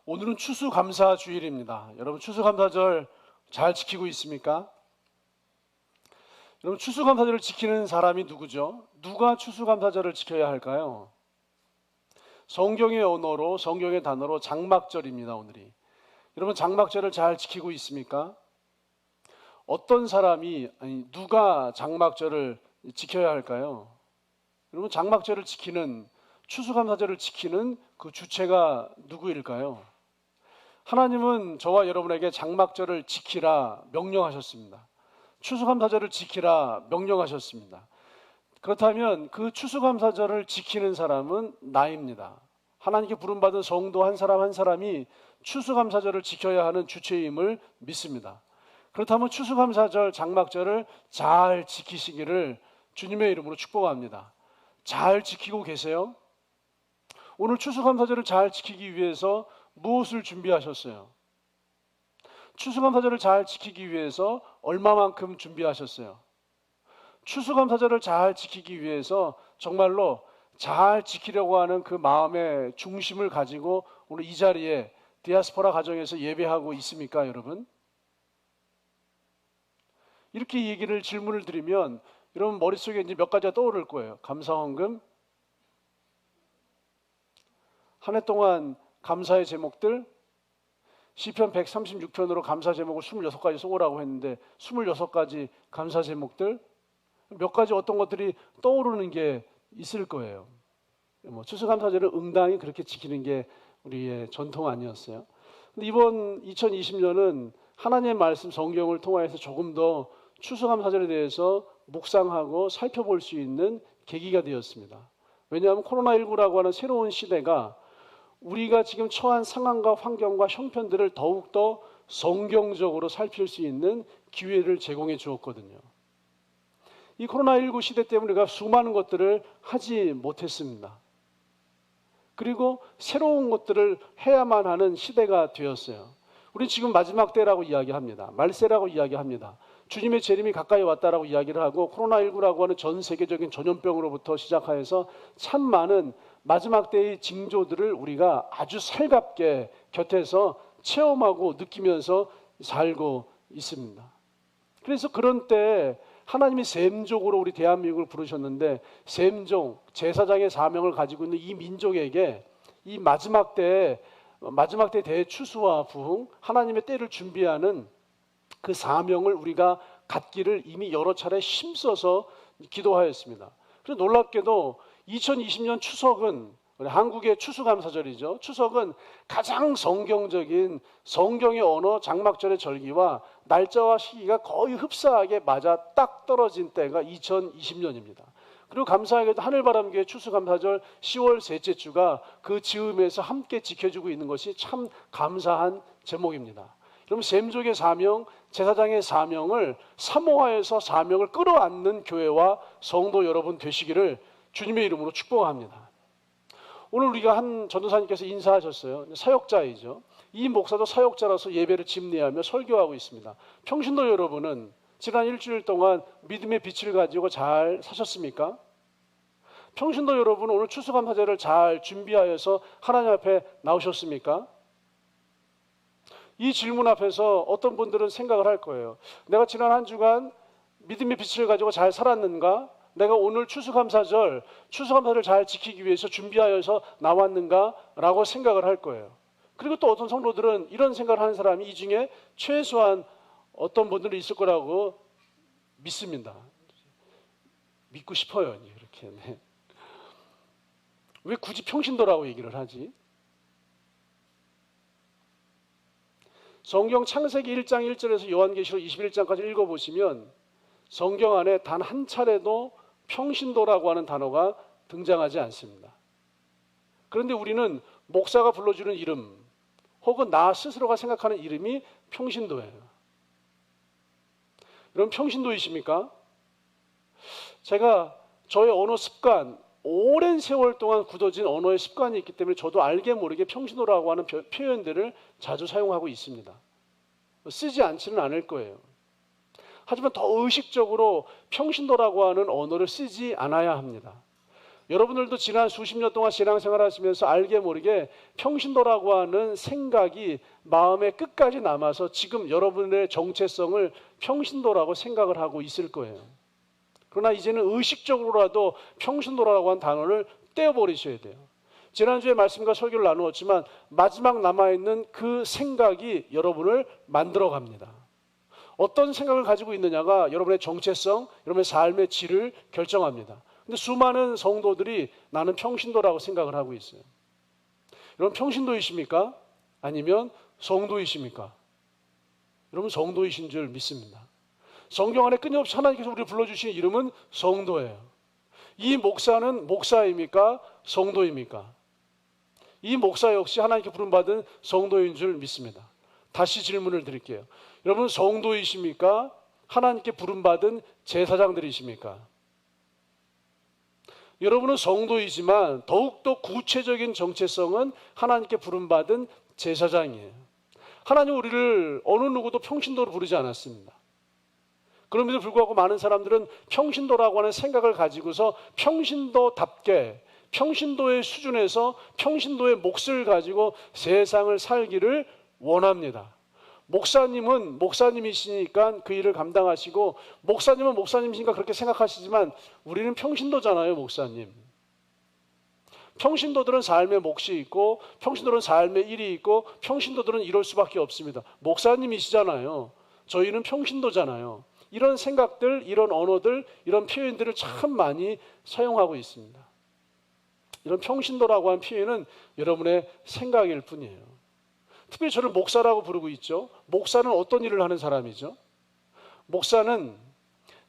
오늘은 추수감사주일입니다. 여러분 추수감사절 잘 지키고 있습니까? 여러분 추수감사절을 지키는 사람이 누구죠? 누가 추수감사절을 지켜야 할까요? 성경의 언어로, 성경의 단어로 장막절입니다. 오늘이. 여러분 장막절을 잘 지키고 있습니까? 어떤 사람이, 누가 장막절을 지켜야 할까요? 여러분 장막절을 지키는, 추수감사절을 지키는 그 주체가 누구일까요? 하나님은 저와 여러분에게 장막절을 지키라 명령하셨습니다. 추수감사절을 지키라 명령하셨습니다. 그렇다면 그 추수감사절을 지키는 사람은 나입니다. 하나님께 부름받은 성도 한 사람 한 사람이 추수감사절을 지켜야 하는 주체임을 믿습니다. 그렇다면 추수감사절, 장막절을 잘 지키시기를 주님의 이름으로 축복합니다. 잘 지키고 계세요? 오늘 추수감사절을 잘 지키기 위해서 무엇을 준비하셨어요? 추수감사절을 잘 지키기 위해서 얼마만큼 준비하셨어요? 추수감사절을 잘 지키기 위해서 정말로 잘 지키려고 하는 그 마음의 중심을 가지고 오늘 이 자리에 디아스포라 가정에서 예배하고 있습니까, 여러분? 이렇게 질문을 드리면 여러분 머릿속에 이제 몇 가지가 떠오를 거예요. 감사헌금, 한 해 동안 감사의 제목들, 시편 136편으로 감사 제목을 26가지 써오라고 했는데 26가지 감사 제목들, 몇 가지 어떤 것들이 떠오르는 게 있을 거예요. 추수감사절을 응당히 그렇게 지키는 게 우리의 전통 아니었어요? 근데 이번 2020년은 하나님의 말씀 성경을 통해서 조금 더 추수감사절에 대해서 묵상하고 살펴볼 수 있는 계기가 되었습니다. 왜냐하면 코로나19라고 하는 새로운 시대가 우리가 지금 처한 상황과 환경과 형편들을 더욱더 성경적으로 살필 수 있는 기회를 제공해 주었거든요. 이 코로나19 시대 때문에 우리가 수많은 것들을 하지 못했습니다. 그리고 새로운 것들을 해야만 하는 시대가 되었어요. 우리는 지금 마지막 때라고 이야기합니다. 말세라고 이야기합니다. 주님의 재림이 가까이 왔다라고 이야기를 하고 코로나19라고 하는 전 세계적인 전염병으로부터 시작해서 참 많은 마지막 때의 징조들을 우리가 아주 살갑게 곁에서 체험하고 느끼면서 살고 있습니다. 그래서 그런 때 하나님이 셈족으로 우리 대한민국을 부르셨는데 셈족, 제사장의 사명을 가지고 있는 이 민족에게 이 마지막 때 대추수와 부흥, 하나님의 때를 준비하는 그 사명을 우리가 갖기를 이미 여러 차례 힘써서 기도하였습니다. 그래서 놀랍게도 2020년 추석은 우리 한국의 추수감사절이죠. 추석은 가장 성경적인 성경의 언어 장막절의 절기와 날짜와 시기가 거의 흡사하게 맞아 딱 떨어진 때가 2020년입니다. 그리고 감사하게도 하늘바람교회 추수감사절 10월 셋째 주가 그 즈음에서 함께 지켜주고 있는 것이 참 감사한 제목입니다. 여러분 셈족의 사명, 제사장의 사명을 사모하여서 사명을 끌어안는 교회와 성도 여러분 되시기를 주님의 이름으로 축복합니다. 오늘 우리가 한 전도사님께서 인사하셨어요. 사역자이죠. 이 목사도 사역자라서 예배를 집례하며 설교하고 있습니다. 평신도 여러분은 지난 일주일 동안 믿음의 빛을 가지고 잘 사셨습니까? 평신도 여러분은 오늘 추수감사절을 잘 준비하여서 하나님 앞에 나오셨습니까? 이 질문 앞에서 어떤 분들은 생각을 할 거예요. 내가 지난 한 주간 믿음의 빛을 가지고 잘 살았는가? 내가 오늘 추수감사절을 잘 지키기 위해서 준비하여서 나왔는가? 라고 생각을 할 거예요. 그리고 또 어떤 성도들은 이런 생각을 하는 사람이 이 중에 최소한 어떤 분들이 있을 거라고 믿습니다. 믿고 싶어요. 이렇게. 네. 왜 굳이 평신도라고 얘기를 하지? 성경 창세기 1장 1절에서 요한계시록 21장까지 읽어보시면 성경 안에 단 한 차례도 평신도라고 하는 단어가 등장하지 않습니다. 그런데 우리는 목사가 불러주는 이름 혹은 나 스스로가 생각하는 이름이 평신도예요. 여러분 평신도이십니까? 제가 저의 언어 습관, 오랜 세월 동안 굳어진 언어의 습관이 있기 때문에 저도 알게 모르게 평신도라고 하는 표현들을 자주 사용하고 있습니다. 쓰지 않지는 않을 거예요. 하지만 더 의식적으로 평신도라고 하는 언어를 쓰지 않아야 합니다. 여러분들도 지난 수십 년 동안 신앙생활 하시면서 알게 모르게 평신도라고 하는 생각이 마음의 끝까지 남아서 지금 여러분의 정체성을 평신도라고 생각을 하고 있을 거예요. 그러나 이제는 의식적으로라도 평신도라고 하는 단어를 떼어버리셔야 돼요. 지난주에 말씀과 설교를 나누었지만 마지막 남아있는 그 생각이 여러분을 만들어갑니다. 어떤 생각을 가지고 있느냐가 여러분의 정체성, 여러분의 삶의 질을 결정합니다. 근데 수많은 성도들이 나는 평신도라고 생각을 하고 있어요. 여러분 평신도이십니까? 아니면 성도이십니까? 여러분 성도이신 줄 믿습니다. 성경 안에 끊임없이 하나님께서 우리를 불러주신 이름은 성도예요. 이 목사는 목사입니까? 성도입니까? 이 목사 역시 하나님께 부름받은 성도인 줄 믿습니다. 다시 질문을 드릴게요. 여러분 성도이십니까? 하나님께 부름받은 제사장들이십니까? 여러분은 성도이지만 더욱더 구체적인 정체성은 하나님께 부름받은 제사장이에요. 하나님 우리를 어느 누구도 평신도로 부르지 않았습니다. 그럼에도 불구하고 많은 사람들은 평신도라고 하는 생각을 가지고서 평신도답게 평신도의 수준에서 평신도의 몫을 가지고 세상을 살기를 원합니다. 목사님은 목사님이시니까 그 일을 감당하시고 목사님은 목사님이시니까 그렇게 생각하시지만 우리는 평신도잖아요, 목사님. 평신도들은 삶의 몫이 있고 평신도들은 삶의 일이 있고 평신도들은 이럴 수밖에 없습니다. 목사님이시잖아요. 저희는 평신도잖아요. 이런 생각들, 이런 언어들, 이런 표현들을 참 많이 사용하고 있습니다. 이런 평신도라고 하는 표현은 여러분의 생각일 뿐이에요. 특별히 저를 목사라고 부르고 있죠. 목사는 어떤 일을 하는 사람이죠? 목사는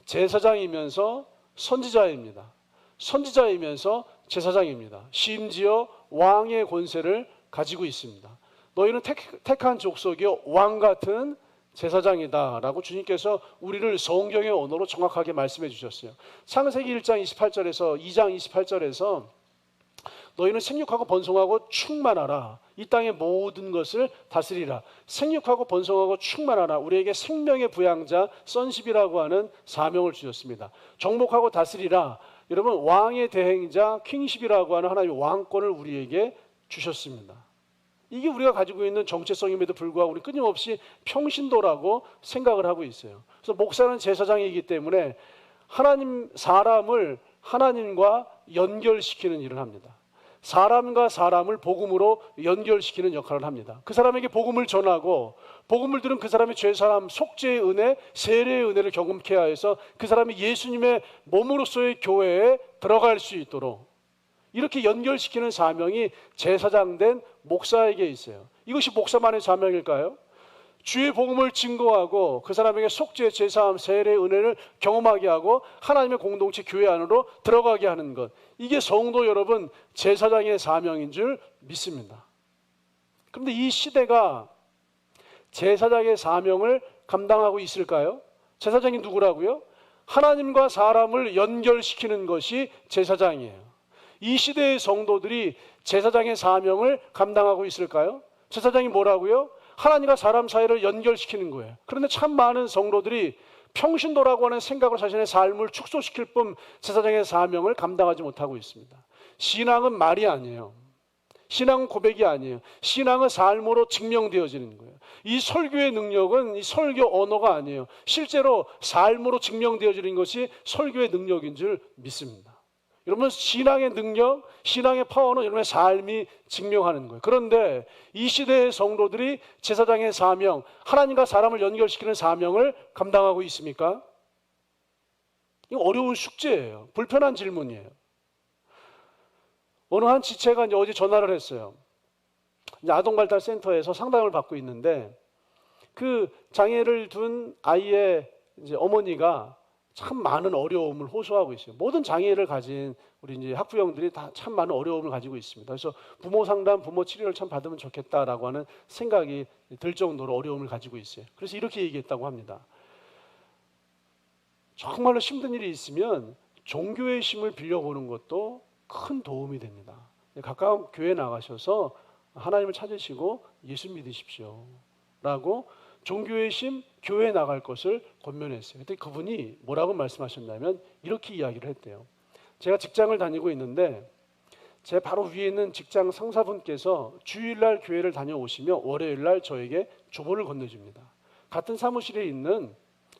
제사장이면서 선지자입니다. 선지자이면서 제사장입니다. 심지어 왕의 권세를 가지고 있습니다. 너희는 택한 족속이요 왕 같은 제사장이다 라고 주님께서 우리를 성경의 언어로 정확하게 말씀해 주셨어요. 창세기 1장 28절에서 2장 28절에서 너희는 생육하고 번성하고 충만하라. 이 땅의 모든 것을 다스리라. 생육하고 번성하고 충만하라. 우리에게 생명의 부양자 sonship이라고 하는 사명을 주셨습니다. 정복하고 다스리라. 여러분 왕의 대행자 킹십이라고 하는 하나님의 왕권을 우리에게 주셨습니다. 이게 우리가 가지고 있는 정체성임에도 불구하고 우리 끊임없이 평신도라고 생각을 하고 있어요. 그래서 목사는 제사장이기 때문에 사람을 하나님과 연결시키는 일을 합니다. 사람과 사람을 복음으로 연결시키는 역할을 합니다. 그 사람에게 복음을 전하고 복음을 들은 그 사람의 죄사함, 속죄의 은혜, 세례의 은혜를 경험케 하여서 그 사람이 예수님의 몸으로서의 교회에 들어갈 수 있도록 이렇게 연결시키는 사명이 제사장된 목사에게 있어요. 이것이 목사만의 사명일까요? 주의 복음을 증거하고 그 사람에게 속죄, 제사함, 세례의 은혜를 경험하게 하고 하나님의 공동체 교회 안으로 들어가게 하는 것. 이게 성도 여러분 제사장의 사명인 줄 믿습니다. 그런데 이 시대가 제사장의 사명을 감당하고 있을까요? 제사장이 누구라고요? 하나님과 사람을 연결시키는 것이 제사장이에요. 이 시대의 성도들이 제사장의 사명을 감당하고 있을까요? 제사장이 뭐라고요? 하나님과 사람 사이를 연결시키는 거예요. 그런데 참 많은 성도들이 평신도라고 하는 생각으로 자신의 삶을 축소시킬 뿐 제사장의 사명을 감당하지 못하고 있습니다. 신앙은 말이 아니에요. 신앙은 고백이 아니에요. 신앙은 삶으로 증명되어지는 거예요. 이 설교의 능력은 이 설교 언어가 아니에요. 실제로 삶으로 증명되어지는 것이 설교의 능력인 줄 믿습니다. 여러분 신앙의 능력, 신앙의 파워는 여러분의 삶이 증명하는 거예요. 그런데 이 시대의 성도들이 제사장의 사명, 하나님과 사람을 연결시키는 사명을 감당하고 있습니까? 이거 어려운 숙제예요. 불편한 질문이에요. 어느 한 지체가 이제 어제 전화를 했어요. 이제 아동발달센터에서 상담을 받고 있는데 그 장애를 둔 아이의 이제 어머니가 참 많은 어려움을 호소하고 있어요. 모든 장애를 가진 우리 이제 학부형들이 다 참 많은 어려움을 가지고 있습니다. 그래서 부모 상담, 부모 치료를 참 받으면 좋겠다라고 하는 생각이 들 정도로 어려움을 가지고 있어요. 그래서 이렇게 얘기했다고 합니다. 정말로 힘든 일이 있으면 종교의 힘을 빌려보는 것도 큰 도움이 됩니다. 가까운 교회 나가셔서 하나님을 찾으시고 예수 믿으십시오. 라고 종교의 힘, 교회에 나갈 것을 권면했어요. 그때 그분이 뭐라고 말씀하셨냐면 이렇게 이야기를 했대요. 제가 직장을 다니고 있는데 제 바로 위에 있는 직장 상사분께서 주일날 교회를 다녀오시며 월요일날 저에게 주보를 건네줍니다. 같은 사무실에 있는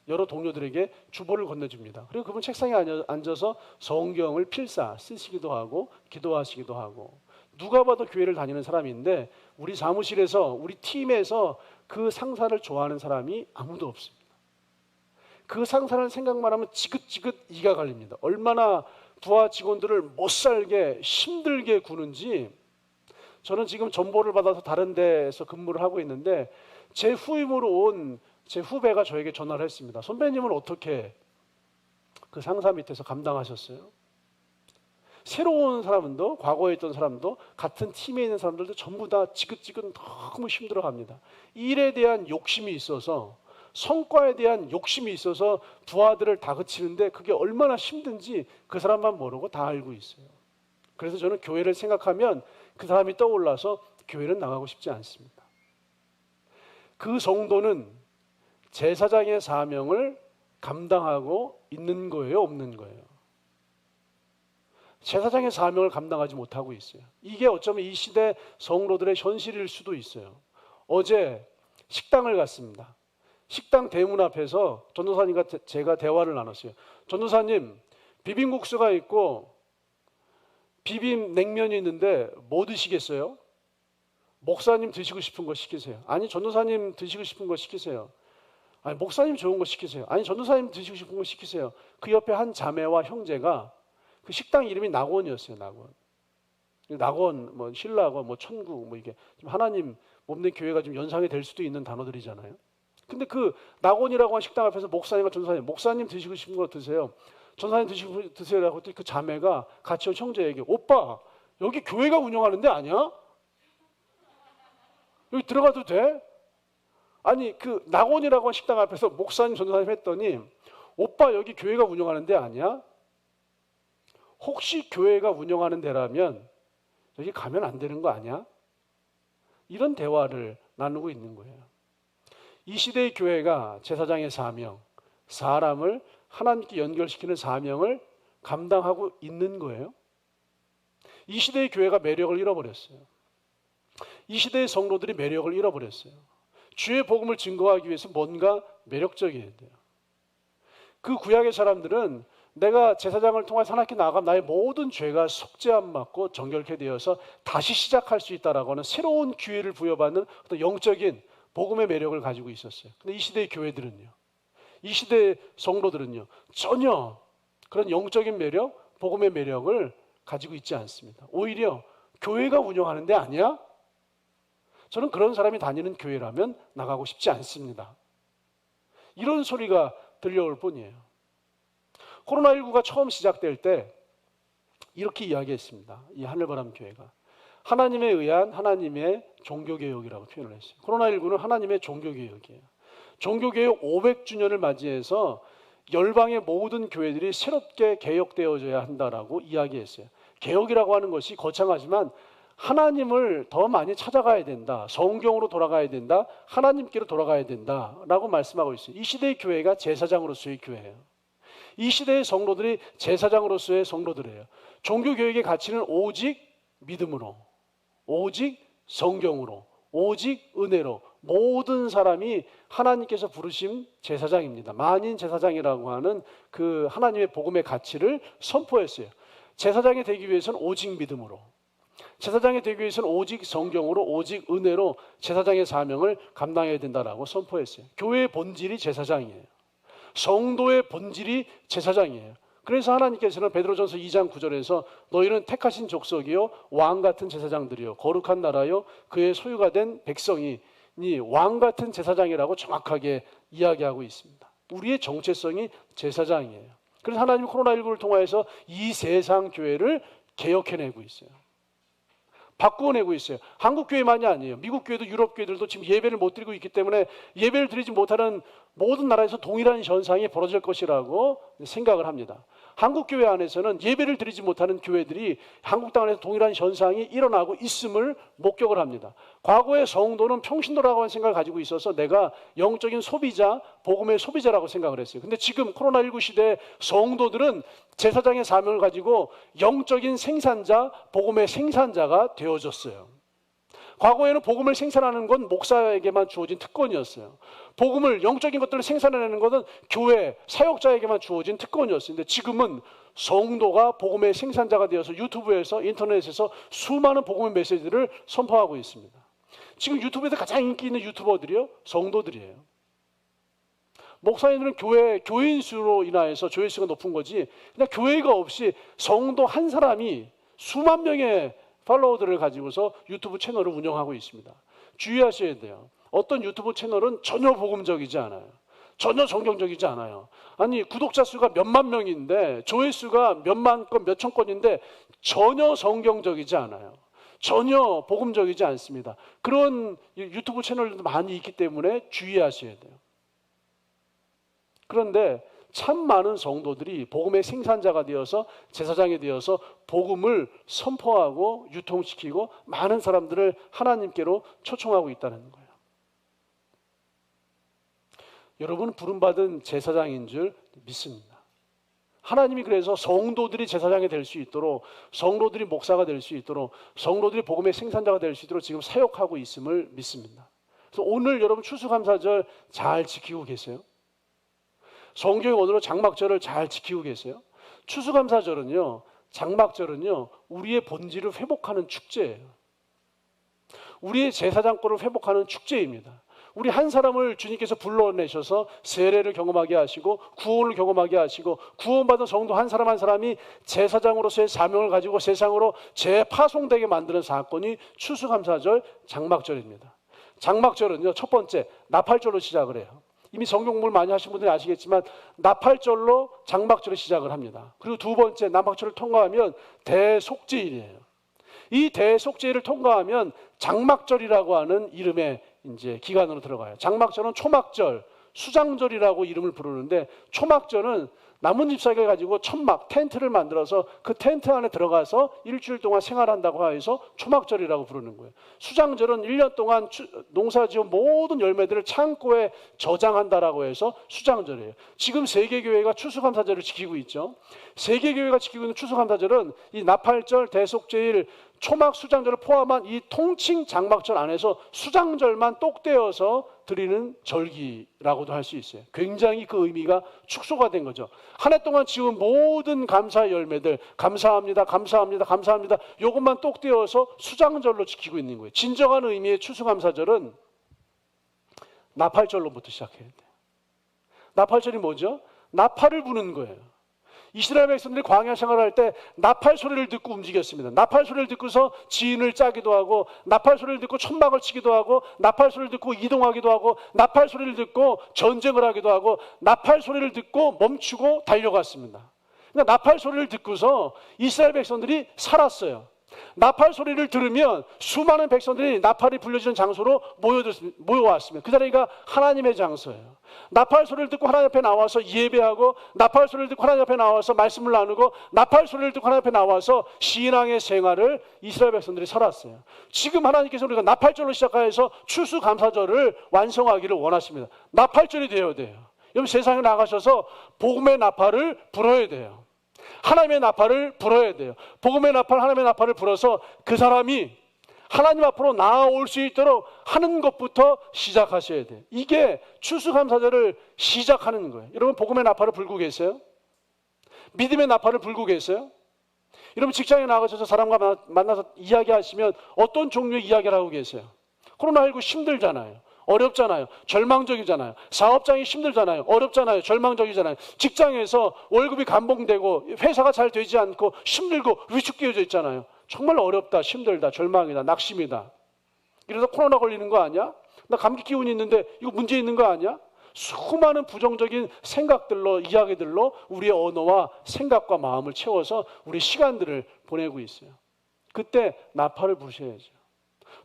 여러 동료들에게 주보를 건네줍니다. 그리고 그분 책상에 앉아서 성경을 필사 쓰시기도 하고 기도하시기도 하고, 누가 봐도 교회를 다니는 사람인데 우리 사무실에서, 우리 팀에서 그 상사를 좋아하는 사람이 아무도 없습니다. 그 상사를 생각만 하면 지긋지긋 이가 갈립니다. 얼마나 부하 직원들을 못살게 힘들게 구는지. 저는 지금 전보를 받아서 다른 데에서 근무를 하고 있는데 제 후임으로 온 제 후배가 저에게 전화를 했습니다. 선배님은 어떻게 그 상사 밑에서 감당하셨어요? 새로운 사람도, 과거에 있던 사람도, 같은 팀에 있는 사람들도 전부 다 지긋지긋 너무 힘들어합니다. 일에 대한 욕심이 있어서, 성과에 대한 욕심이 있어서 부하들을 다그치는데 그게 얼마나 힘든지 그 사람만 모르고 다 알고 있어요. 그래서 저는 교회를 생각하면 그 사람이 떠올라서 교회는 나가고 싶지 않습니다. 그 성도는 제사장의 사명을 감당하고 있는 거예요, 없는 거예요? 제사장의 사명을 감당하지 못하고 있어요. 이게 어쩌면 이 시대 성도들의 현실일 수도 있어요. 어제 식당을 갔습니다. 식당 대문 앞에서 전도사님과 제가 대화를 나눴어요. 전도사님, 비빔국수가 있고 비빔냉면이 있는데 뭐 드시겠어요? 목사님 드시고 싶은 거 시키세요. 아니, 전도사님 드시고 싶은 거 시키세요. 아니, 목사님 좋은 거 시키세요. 아니, 전도사님 드시고 싶은 거 시키세요. 그 옆에 한 자매와 형제가, 그 식당 이름이 낙원이었어요. 낙원. 낙원, 뭐 신락원, 뭐 천국, 뭐 이게 좀 하나님 몸된 교회가 좀 연상이 될 수도 있는 단어들이잖아요. 근데 그 낙원이라고 한 식당 앞에서 목사님과 전도사님, 목사님 드시고 싶은 거 드세요. 전도사님 드시고 드세요라고 했더니 그 자매가 같이 온 형제에게, 오빠 여기 교회가 운영하는 데 아니야? 여기 들어가도 돼? 아니, 그 낙원이라고 한 식당 앞에서 목사님 전도사님 했더니, 오빠 여기 교회가 운영하는 데 아니야? 혹시 교회가 운영하는 데라면 여기 가면 안 되는 거 아니야? 이런 대화를 나누고 있는 거예요. 이 시대의 교회가 제사장의 사명, 사람을 하나님께 연결시키는 사명을 감당하고 있는 거예요. 이 시대의 교회가 매력을 잃어버렸어요. 이 시대의 성도들이 매력을 잃어버렸어요. 주의 복음을 증거하기 위해서 뭔가 매력적이어야 돼요. 그 구약의 사람들은 내가 제사장을 통해서 하나님께 나아가면 나의 모든 죄가 속죄함 받고 정결케 되어서 다시 시작할 수 있다라고 하는 새로운 기회를 부여받는 어떤 영적인 복음의 매력을 가지고 있었어요. 근데 이 시대의 교회들은요, 이 시대의 성도들은요, 전혀 그런 영적인 매력, 복음의 매력을 가지고 있지 않습니다. 오히려 교회가 운영하는 데 아니야? 저는 그런 사람이 다니는 교회라면 나가고 싶지 않습니다. 이런 소리가 들려올 뿐이에요. 코로나19가 처음 시작될 때 이렇게 이야기했습니다. 이 하늘바람 교회가 하나님에 의한 하나님의 종교개혁이라고 표현을 했어요. 코로나19는 하나님의 종교개혁이에요. 종교개혁 500주년을 맞이해서 열방의 모든 교회들이 새롭게 개혁되어져야 한다라고 이야기했어요. 개혁이라고 하는 것이 거창하지만 하나님을 더 많이 찾아가야 된다, 성경으로 돌아가야 된다, 하나님께로 돌아가야 된다라고 말씀하고 있어요. 이 시대의 교회가 제사장으로서의 교회예요. 이 시대의 성도들이 제사장으로서의 성도들이에요. 종교개혁의 가치는 오직 믿음으로, 오직 성경으로, 오직 은혜로 모든 사람이 하나님께서 부르신 제사장입니다. 만인 제사장이라고 하는 그 하나님의 복음의 가치를 선포했어요. 제사장이 되기 위해서는 오직 믿음으로, 제사장이 되기 위해서는 오직 성경으로, 오직 은혜로 제사장의 사명을 감당해야 된다라고 선포했어요. 교회의 본질이 제사장이에요. 성도의 본질이 제사장이에요. 그래서 하나님께서는 베드로전서 2장 9절에서 너희는 택하신 족속이요 왕같은 제사장들이요 거룩한 나라요 그의 소유가 된 백성이 왕같은 제사장이라고 정확하게 이야기하고 있습니다. 우리의 정체성이 제사장이에요. 그래서 하나님이 코로나19를 통해서 이 세상 교회를 개혁해내고 있어요. 바꾸어내고 있어요. 한국 교회만이 아니에요. 미국 교회도 유럽 교회들도 지금 예배를 못 드리고 있기 때문에 예배를 드리지 못하는 모든 나라에서 동일한 현상이 벌어질 것이라고 생각을 합니다. 한국 교회 안에서는 예배를 드리지 못하는 교회들이 한국 땅 안에서 동일한 현상이 일어나고 있음을 목격을 합니다. 과거의 성도는 평신도라고 하는 생각을 가지고 있어서 내가 영적인 소비자, 복음의 소비자라고 생각을 했어요. 근데 지금 코로나19 시대에 성도들은 제사장의 사명을 가지고 영적인 생산자, 복음의 생산자가 되어졌어요. 과거에는 복음을 생산하는 건 목사에게만 주어진 특권이었어요. 복음을, 영적인 것들을 생산해내는 것은 교회, 사역자에게만 주어진 특권이었어요. 근데 지금은 성도가 복음의 생산자가 되어서 유튜브에서, 인터넷에서 수많은 복음의 메시지를 선포하고 있습니다. 지금 유튜브에서 가장 인기 있는 유튜버들이요, 성도들이에요. 목사님들은 교인 수로 인하여서 조회수가 높은 거지, 그냥 교회가 없이 성도 한 사람이 수만 명의 팔로워들을 가지고서 유튜브 채널을 운영하고 있습니다. 주의하셔야 돼요. 어떤 유튜브 채널은 전혀 복음적이지 않아요. 전혀 성경적이지 않아요. 아니, 구독자 수가 몇만 명인데 조회수가 몇만 건, 몇천 건인데 전혀 성경적이지 않아요. 전혀 복음적이지 않습니다. 그런 유튜브 채널들도 많이 있기 때문에 주의하셔야 돼요. 그런데 참 많은 성도들이 복음의 생산자가 되어서, 제사장이 되어서 복음을 선포하고 유통시키고 많은 사람들을 하나님께로 초청하고 있다는 거예요. 여러분은 부름받은 제사장인 줄 믿습니다. 하나님이 그래서 성도들이 제사장이 될 수 있도록, 성도들이 목사가 될 수 있도록, 성도들이 복음의 생산자가 될 수 있도록 지금 사역하고 있음을 믿습니다. 그래서 오늘 여러분 추수감사절 잘 지키고 계세요? 성경의 언어로 장막절을 잘 지키고 계세요? 추수감사절은요, 장막절은요, 우리의 본질을 회복하는 축제예요. 우리의 제사장권을 회복하는 축제입니다. 우리 한 사람을 주님께서 불러내셔서 세례를 경험하게 하시고 구원을 경험하게 하시고 구원받은 성도 한 사람 한 사람이 제사장으로서의 사명을 가지고 세상으로 재파송되게 만드는 사건이 추수감사절 장막절입니다. 장막절은요, 첫 번째 나팔절로 시작을 해요. 이미 성경 공부를 많이 하신 분들이 아시겠지만 나팔절로 장막절을 시작을 합니다. 그리고 두 번째 나팔절을 통과하면 대속죄일이에요. 이 대속죄일을 통과하면 장막절이라고 하는 이름의 이제 기간으로 들어가요. 장막절은 초막절, 수장절이라고 이름을 부르는데, 초막절은 나뭇잎 사이를 가지고 천막, 텐트를 만들어서 그 텐트 안에 들어가서 일주일 동안 생활한다고 해서 초막절이라고 부르는 거예요. 수장절은 1년 동안 농사지은 모든 열매들을 창고에 저장한다라고 해서 수장절이에요. 지금 세계교회가 추수감사절을 지키고 있죠. 세계교회가 지키고 있는 추수감사절은 이 나팔절, 대속죄일, 초막, 수장절을 포함한 이 통칭 장막절 안에서 수장절만 똑 떼어서 드리는 절기라고도 할 수 있어요. 굉장히 그 의미가 축소가 된 거죠. 한 해 동안 지은 모든 감사의 열매들, 감사합니다, 감사합니다, 감사합니다, 이것만 똑 떼어서 수장절로 지키고 있는 거예요. 진정한 의미의 추수감사절은 나팔절로부터 시작해야 돼요. 나팔절이 뭐죠? 나팔을 부는 거예요. 이스라엘 백성들이 광야 생활할 때 나팔 소리를 듣고 움직였습니다. 나팔 소리를 듣고서 지인을 짜기도 하고, 나팔 소리를 듣고 천막을 치기도 하고, 나팔 소리를 듣고 이동하기도 하고, 나팔 소리를 듣고 전쟁을 하기도 하고, 나팔 소리를 듣고 멈추고 달려갔습니다. 그러니까 나팔 소리를 듣고서 이스라엘 백성들이 살았어요. 나팔 소리를 들으면 수많은 백성들이 나팔이 불려지는 장소로 모여왔습니다. 그 자리가 하나님의 장소예요. 나팔 소리를 듣고 하나님 앞에 나와서 예배하고, 나팔 소리를 듣고 하나님 앞에 나와서 말씀을 나누고, 나팔 소리를 듣고 하나님 앞에 나와서 신앙의 생활을 이스라엘 백성들이 살았어요. 지금 하나님께서 우리가 나팔절로 시작해서 추수감사절을 완성하기를 원하십니다. 나팔절이 되어야 돼요. 여러분, 세상에 나가셔서 복음의 나팔을 불어야 돼요. 하나님의 나팔을 불어야 돼요. 복음의 나팔, 하나님의 나팔을 불어서 그 사람이 하나님 앞으로 나아올 수 있도록 하는 것부터 시작하셔야 돼요. 이게 추수감사절을 시작하는 거예요. 여러분, 복음의 나팔을 불고 계세요? 믿음의 나팔을 불고 계세요? 여러분, 직장에 나가셔서 사람과 만나서 이야기하시면 어떤 종류의 이야기를 하고 계세요? 코로나19 힘들잖아요. 어렵잖아요. 절망적이잖아요. 사업장이 힘들잖아요. 어렵잖아요. 절망적이잖아요. 직장에서 월급이 감봉되고 회사가 잘 되지 않고 힘들고 위축되어져 있잖아요. 정말 어렵다, 힘들다, 절망이다, 낙심이다. 이래서 코로나 걸리는 거 아니야? 나 감기 기운이 있는데 이거 문제 있는 거 아니야? 수많은 부정적인 생각들로, 이야기들로 우리의 언어와 생각과 마음을 채워서 우리 시간들을 보내고 있어요. 그때 나팔을 부셔야죠.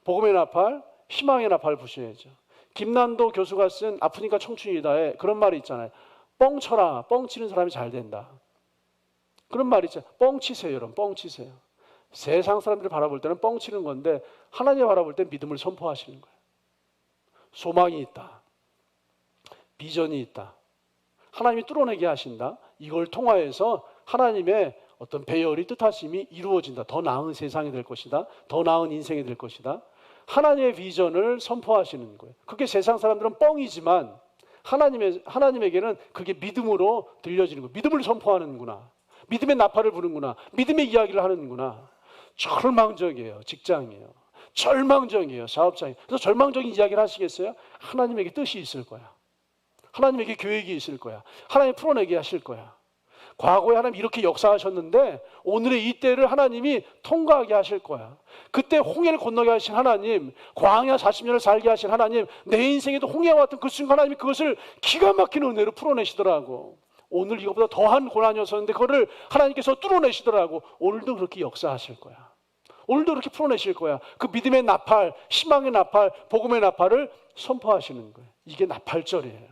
복음의 나팔, 희망의 나팔을 부셔야죠. 김난도 교수가 쓴 아프니까 청춘이다에 그런 말이 있잖아요. 뻥 쳐라, 뻥 치는 사람이 잘 된다. 그런 말이 있죠. 뻥치세요, 여러분. 뻥치세요. 세상 사람들이 바라볼 때는 뻥치는 건데 하나님 바라볼 때 믿음을 선포하시는 거예요. 소망이 있다. 비전이 있다. 하나님이 뚫어내게 하신다. 이걸 통하여서 하나님의 어떤 배열이 뜻하심이 이루어진다. 더 나은 세상이 될 것이다. 더 나은 인생이 될 것이다. 하나님의 비전을 선포하시는 거예요. 그게 세상 사람들은 뻥이지만 하나님에게는 그게 믿음으로 들려지는 거예요. 믿음을 선포하는구나. 믿음의 나팔을 부는구나. 믿음의 이야기를 하는구나. 절망적이에요. 직장이에요. 절망적이에요. 사업장이에요. 그래서 절망적인 이야기를 하시겠어요? 하나님에게 뜻이 있을 거야. 하나님에게 계획이 있을 거야. 하나님 풀어내게 하실 거야. 과거에 하나님 이렇게 역사하셨는데 오늘의 이 때를 하나님이 통과하게 하실 거야. 그때 홍해를 건너게 하신 하나님, 광야 40년을 살게 하신 하나님, 내 인생에도 홍해와 같은 그 순간 하나님이 그것을 기가 막힌 은혜로 풀어내시더라고. 오늘 이것보다 더한 고난이었었는데 그거를 하나님께서 뚫어내시더라고. 오늘도 그렇게 역사하실 거야. 오늘도 그렇게 풀어내실 거야. 그 믿음의 나팔, 희망의 나팔, 복음의 나팔을 선포하시는 거예요. 이게 나팔절이에요.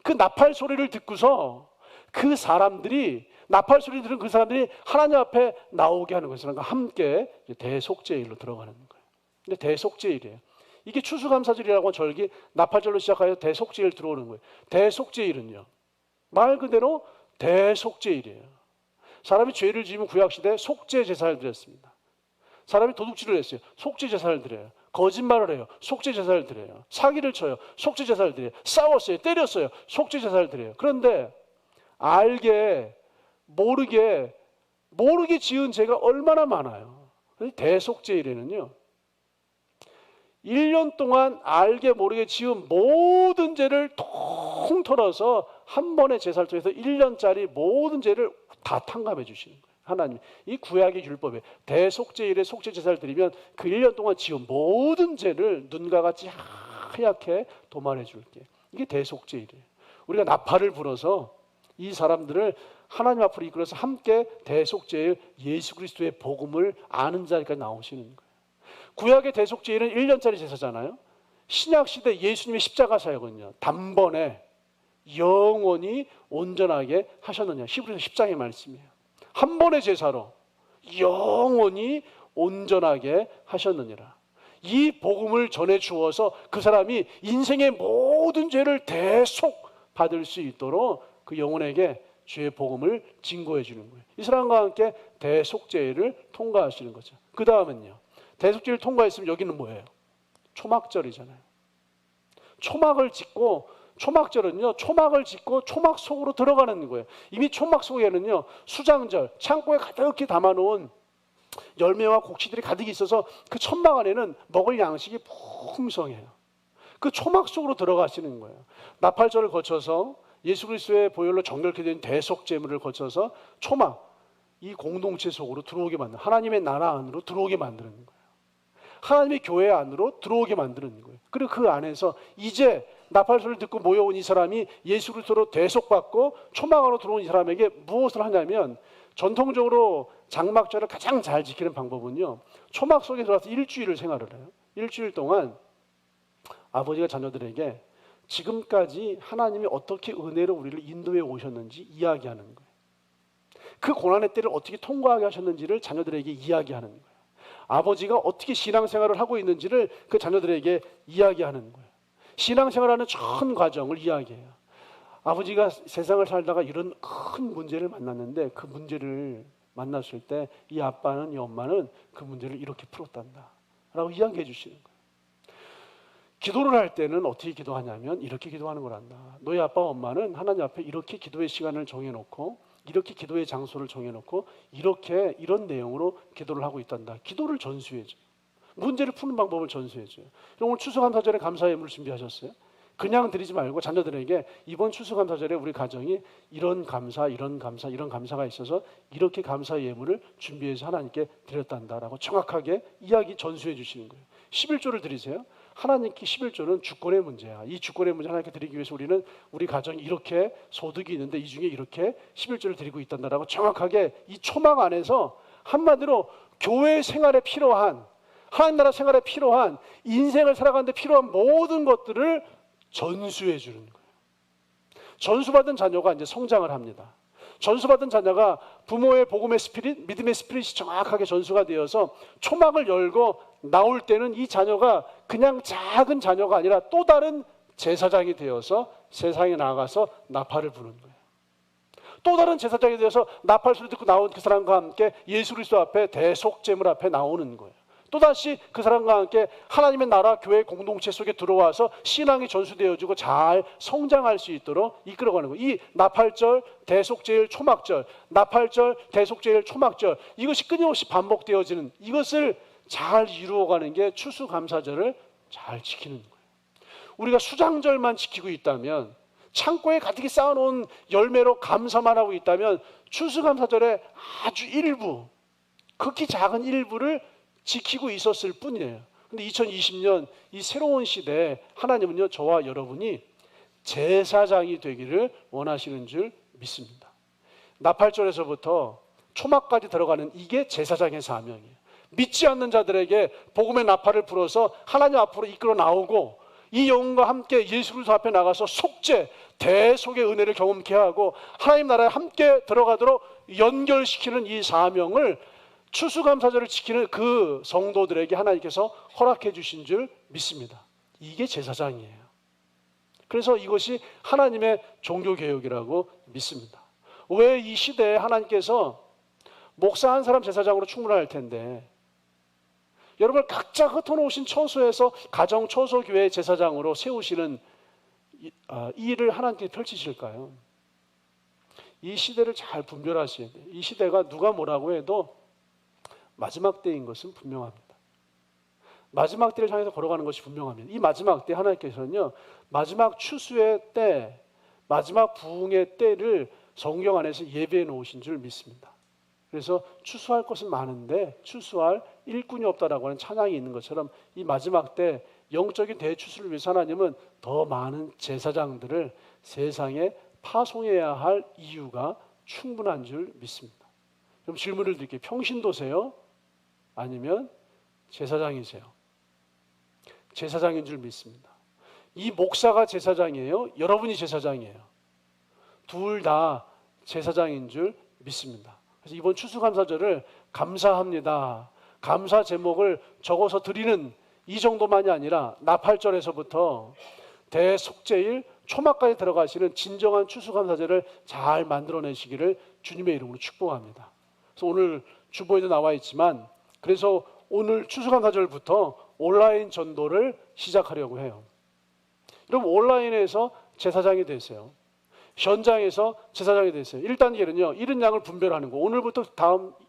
그 나팔 소리를 듣고서 그 사람들이, 나팔 소리 들은 그 사람들이 하나님 앞에 나오게 하는 거예요. 그러니까 함께 대속죄일로 들어가는 거예요. 근데 대속죄일이에요. 이게 추수감사절이라고 절기, 나팔절로 시작하여 대속죄일 들어오는 거예요. 대속죄일은요, 말 그대로 대속죄일이에요. 사람이 죄를 지으면 구약시대에 속죄 제사를 드렸습니다. 사람이 도둑질을 했어요. 속죄 제사를 드려요. 거짓말을 해요. 속죄 제사를 드려요. 사기를 쳐요. 속죄 제사를 드려요. 싸웠어요. 때렸어요. 속죄 제사를 드려요. 그런데 알게 모르게 지은 죄가 얼마나 많아요. 대속죄일에는요, 1년 동안 알게 모르게 지은 모든 죄를 통틀어서 한 번의 제사를 통해서 1년짜리 모든 죄를 다 탕감해 주시는 거예요. 하나님, 이 구약의 율법에 대속죄일에 속죄 제사를 드리면 그 1년 동안 지은 모든 죄를 눈과 같이 하얗게 도말해 줄게. 이게 대속죄일이에요. 우리가 나팔을 불어서 이 사람들을 하나님 앞으로 이끌어서 함께 대속죄일 예수 그리스도의 복음을 아는 자리까지 나오시는 거예요. 구약의 대속죄일은 1년짜리 제사잖아요. 신약시대 예수님의 십자가 사역은요, 단번에 영원히 온전하게 하셨느냐. 히브리서 10장의 말씀이에요. 한 번의 제사로 영원히 온전하게 하셨느니라. 이 복음을 전해 주어서 그 사람이 인생의 모든 죄를 대속 받을 수 있도록 그 영혼에게 주의 복음을 증거해 주는 거예요. 이 사람과 함께 대속죄를 통과하시는 거죠. 그 다음은요, 대속죄를 통과했으면 여기는 뭐예요? 초막절이잖아요. 초막을 짓고, 초막절은요, 초막을 짓고 초막 속으로 들어가는 거예요. 이미 초막 속에는요, 수장절, 창고에 가득히 담아놓은 열매와 곡식들이 가득 있어서 그 천막 안에는 먹을 양식이 풍성해요. 그 초막 속으로 들어가시는 거예요. 나팔절을 거쳐서 예수 그리스도의 보혈로 정결케 된 대속제물을 거쳐서 초막, 이 공동체 속으로 들어오게 만드는, 하나님의 나라 안으로 들어오게 만드는 거예요. 하나님의 교회 안으로 들어오게 만드는 거예요. 그리고 그 안에서 이제 나팔 소리를 듣고 모여온 이 사람이 예수 그리스도로 대속받고 초막 안으로 들어온 이 사람에게 무엇을 하냐면, 전통적으로 장막절을 가장 잘 지키는 방법은요, 초막 속에 들어가서 일주일을 생활을 해요. 일주일 동안 아버지가 자녀들에게 지금까지 하나님이 어떻게 은혜로 우리를 인도해 오셨는지 이야기하는 거예요. 그 고난의 때를 어떻게 통과하게 하셨는지를 자녀들에게 이야기하는 거예요. 아버지가 어떻게 신앙생활을 하고 있는지를 그 자녀들에게 이야기하는 거예요. 신앙생활하는 전 과정을 이야기해요. 아버지가 세상을 살다가 이런 큰 문제를 만났는데 그 문제를 만났을 때 이 아빠는, 이 엄마는 그 문제를 이렇게 풀었단다 라고 이야기해 주시는 거예요. 기도를 할 때는 어떻게 기도하냐면 이렇게 기도하는 거란다. 너희 아빠와 엄마는 하나님 앞에 이렇게 기도의 시간을 정해놓고, 이렇게 기도의 장소를 정해놓고, 이렇게 이런 내용으로 기도를 하고 있단다. 기도를 전수해줘요. 문제를 푸는 방법을 전수해줘요. 오늘 추수감사절에 감사 예물을 준비하셨어요? 그냥 드리지 말고 자녀들에게 이번 추수감사절에 우리 가정이 이런 감사, 이런 감사, 이런 감사가 있어서 이렇게 감사 예물을 준비해서 하나님께 드렸단다라고 정확하게 이야기 전수해 주시는 거예요. 11조를 드리세요. 하나님께 11조는 주권의 문제야. 이 주권의 문제 하나님께 드리기 위해서 우리는 우리 가정이 이렇게 소득이 있는데 이 중에 이렇게 11조를 드리고 있단다라고 정확하게 이 초막 안에서 한마디로 교회 생활에 필요한, 하나님 나라 생활에 필요한, 인생을 살아가는데 필요한 모든 것들을 전수해 주는 거예요. 전수받은 자녀가 이제 성장을 합니다. 전수받은 자녀가 부모의 복음의 스피릿, 믿음의 스피릿이 정확하게 전수가 되어서 초막을 열고 나올 때는 이 자녀가 그냥 작은 자녀가 아니라 또 다른 제사장이 되어서 세상에 나가서 나팔을 부는 거예요. 또 다른 제사장이 되어서 나팔 소리 듣고 나온 그 사람과 함께 예수 그리스도 앞에 대속제물 앞에 나오는 거예요. 또다시 그 사람과 함께 하나님의 나라 교회 공동체 속에 들어와서 신앙이 전수되어지고 잘 성장할 수 있도록 이끌어가는 거예요. 이 나팔절, 대속제일, 초막절, 나팔절, 대속제일, 초막절, 이것이 끊임없이 반복되어지는, 이것을 잘 이루어가는 게 추수감사절을 잘 지키는 거예요. 우리가 수장절만 지키고 있다면, 창고에 가득히 쌓아놓은 열매로 감사만 하고 있다면 추수감사절의 아주 일부, 극히 작은 일부를 지키고 있었을 뿐이에요. 근데 2020년 이 새로운 시대에 하나님은요, 저와 여러분이 제사장이 되기를 원하시는 줄 믿습니다. 나팔절에서부터 초막까지 들어가는 이게 제사장의 사명이에요. 믿지 않는 자들에게 복음의 나팔을 불어서 하나님 앞으로 이끌어 나오고, 이 영혼과 함께 예수 그리스도 앞에 나가서 속죄, 대속의 은혜를 경험케 하고 하나님 나라에 함께 들어가도록 연결시키는 이 사명을 추수감사절을 지키는 그 성도들에게 하나님께서 허락해 주신 줄 믿습니다. 이게 제사장이에요. 그래서 이것이 하나님의 종교개혁이라고 믿습니다. 왜 이 시대에 하나님께서 목사 한 사람 제사장으로 충분할 텐데 여러분 각자 흩어놓으신 처소에서 가정 처소교회 제사장으로 세우시는 이 일을 하나님께 펼치실까요? 이 시대를 잘 분별하셔야 돼요. 이 시대가 누가 뭐라고 해도 마지막 때인 것은 분명합니다. 마지막 때를 향해서 걸어가는 것이 분명합니다. 이 마지막 때 하나님께서는요, 마지막 추수의 때, 마지막 부흥의 때를 성경 안에서 예배해 놓으신 줄 믿습니다. 그래서 추수할 것은 많은데 추수할 일꾼이 없다라고 하는 찬양이 있는 것처럼 이 마지막 때 영적인 대추수를 위해서 하나님은 더 많은 제사장들을 세상에 파송해야 할 이유가 충분한 줄 믿습니다. 그럼 질문을 드릴게요. 평신도세요? 아니면 제사장이세요? 제사장인 줄 믿습니다. 이 목사가 제사장이에요? 여러분이 제사장이에요? 둘 다 제사장인 줄 믿습니다. 그래서 이번 추수감사절을 감사합니다, 감사 제목을 적어서 드리는 이 정도만이 아니라 나팔절에서부터 대속제일, 초막까지 들어가시는 진정한 추수감사절을 잘 만들어내시기를 주님의 이름으로 축복합니다. 그래서 오늘 주보에도 나와 있지만, 그래서 오늘 추수감사절부터 온라인 전도를 시작하려고 해요. 여러분 온라인에서 제사장이 되세요. 현장에서 제사장이 되세요. 1단계는요, 잃은 양을 분별하는 거. 오늘부터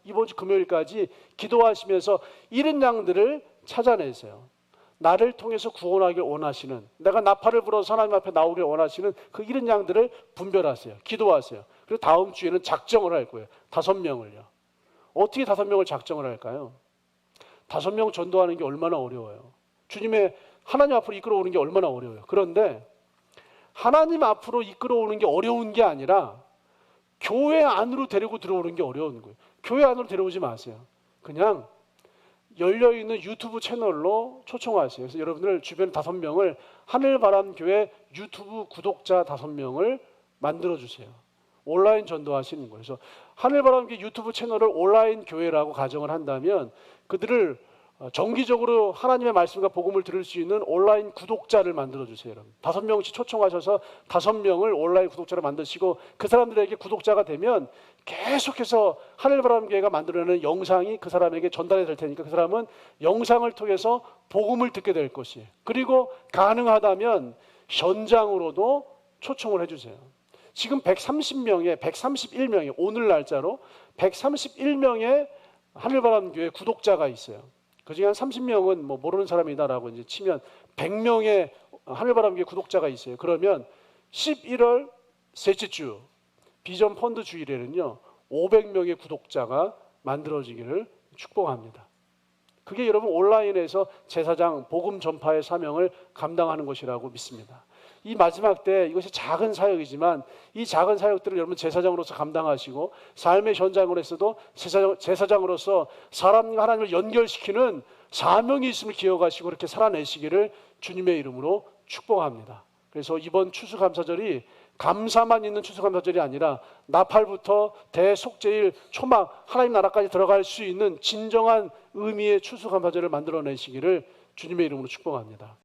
이번 주 금요일까지 기도하시면서 잃은 양들을 찾아내세요. 나를 통해서 구원하길 원하시는, 내가 나팔을 불어서 하나님 앞에 나오길 원하시는 그 잃은 양들을 분별하세요. 기도하세요. 그리고 다음 주에는 작정을 할 거예요. 5명을요. 어떻게 5명을 작정을 할까요? 5명 전도하는 게 얼마나 어려워요. 주님의 하나님 앞으로 이끌어오는 게 얼마나 어려워요. 그런데 하나님 앞으로 이끌어오는 게 어려운 게 아니라 교회 안으로 데리고 들어오는 게 어려운 거예요. 교회 안으로 데려오지 마세요. 그냥 열려있는 유튜브 채널로 초청하세요. 그래서 여러분들 주변 5명을 하늘바람교회 유튜브 구독자 5명을 만들어주세요. 온라인 전도하시는 거예요. 그래서 하늘바람교회 유튜브 채널을 온라인 교회라고 가정을 한다면 그들을 정기적으로 하나님의 말씀과 복음을 들을 수 있는 온라인 구독자를 만들어주세요. 여러분 5명씩 초청하셔서 5명을 온라인 구독자로 만드시고 그 사람들에게 구독자가 되면 계속해서 하늘바람교회가 만들어내는 영상이 그 사람에게 전달이 될 테니까 그 사람은 영상을 통해서 복음을 듣게 될 것이에요. 그리고 가능하다면 현장으로도 초청을 해주세요. 지금 131명의 오늘 날짜로 131명의 하늘바람교회 구독자가 있어요. 그중에 한 30명은 뭐 모르는 사람이다라고 이제 치면 100명의 하늘바람교회 구독자가 있어요. 그러면 11월 셋째 주 비전 펀드 주일에는요 500명의 구독자가 만들어지기를 축복합니다. 그게 여러분 온라인에서 제사장 복음 전파의 사명을 감당하는 것이라고 믿습니다. 이 마지막 때 이것이 작은 사역이지만 이 작은 사역들을 여러분 제사장으로서 감당하시고 삶의 현장으로서도 제사장으로서 사람과 하나님을 연결시키는 사명이 있음을 기억하시고 그렇게 살아내시기를 주님의 이름으로 축복합니다. 그래서 이번 추수감사절이 감사만 있는 추수감사절이 아니라 나팔부터 대속죄일 초막 하나님 나라까지 들어갈 수 있는 진정한 의미의 추수감사절을 만들어내시기를 주님의 이름으로 축복합니다.